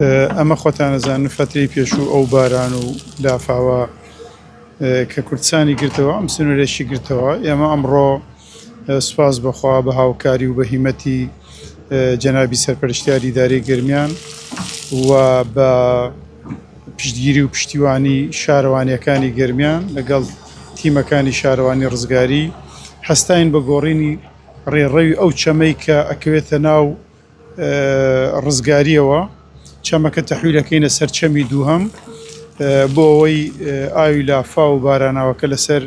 ئەمە خۆتانەزانن فترەی پێشوو ئەو باران و لافاوە کە کوردستانی گرتەوە ئەم سنوورێکی گرتەوە. ئێمە ئەمڕۆ سوپاس بەخوا بە هاوکاری و بە هیمەتی جەنابی سەرپەرشتیاری ئیدارەی گەرمیان و بە پشتگیری و پشتیوانی شارەوانیەکانی گەرمیان لەگەڵ تیمەکانی شارەوانی ڕزگاری هەستاین بە گۆڕینی ڕێڕەوی ئەو چەمەی کە ئەکەوێتە ناو ڕزگاریەوە. چەمەکە تەحویلەکەینە سەر چەمی دووهەم بۆ ئەوەی ئاوی لافا و باراناوەکە لەسەر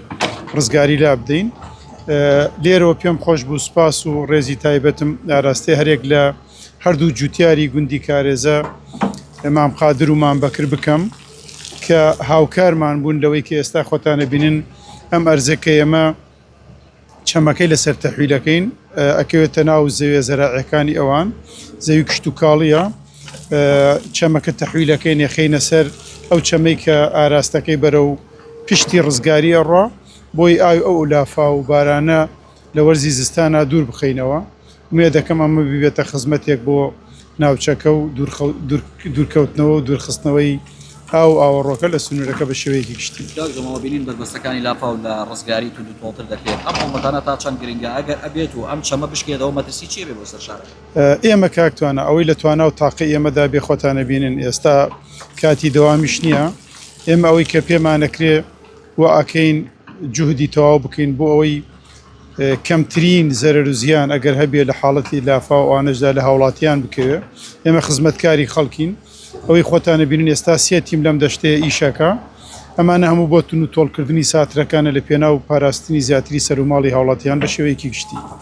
ڕزگاری لا بدەین. لێرەوە پێم خۆش بوو سوپاس و ڕێزی تایبەتم ئاراستەی هەرێک لە هەردوو جوتیاری گوندی کارێزە مام قادر و مام بەکر بکەم کە هاوکارمان بوون لەوەی کە ئێستا خۆتانە بینن ئەم ئەرزەکە ئێمە چەمەکەی لەسەر تەحویلەکەین ئەکەوێتە ناو زەویە زەراعیەکانی ئەوان زەوی کشت و کاڵیە. چەمەکە تەحویلەکەی نێخینە سەر ئەو چەمەی کە ئاراستەکەی بەرە و پشتی ڕزگاریە ڕۆ بۆی ئاوی ئەو لافا و بارانە لە وەرزی زستانە دوور بخەینەوە. ومێ دەکەم ئەمە ببێتە خزمەتێک بۆ ناوچەکە و دوورکەوتنەوە و دوورخستنەوەی ئاو ئاوەڕۆکە لە سنوورەکە بە شێوەیەکی گشتی. داگەمەوە بینین بەربەستەکانی لاپا و لە ڕزگاری تو دوتۆڵتر دەکرێت. ئەم هەڵمەتانە تا چەند گرنگە ئەگەر ئەبێت و ئەم چەمە بشکێتەوە مەترسی چی بێ بۆ سەر شارە؟ ئێمە کاکتوانە ئەوەی لە توانە و تاقی ئێمەدا بێ خۆتانە بینن ئێستا کاتی دەوامیش نییە. ئێمە ئەوەی کە پێمانەکرێ و ئاکەین جوهدی تەواو بکەین بۆ ئەوەی کەمترین زەرەر و زیان ئەگەر هەبێ لە حاڵەتی لافا و ئانەشدا لە هاوڵاتیان بکەوێ. ئێمە خزمەتکاری خەڵکین. ئەوەی خۆتانە بینن ئێستا سێ تیم لەم دەشتەیە ئیشەکە ئەمانە هەموو بۆ تون و تۆڵکردنی ساترەکانە لە پێناو پاراستنی زیاتری سەر و ماڵی هاوڵاتیان بە شێوەیەکی گشتی.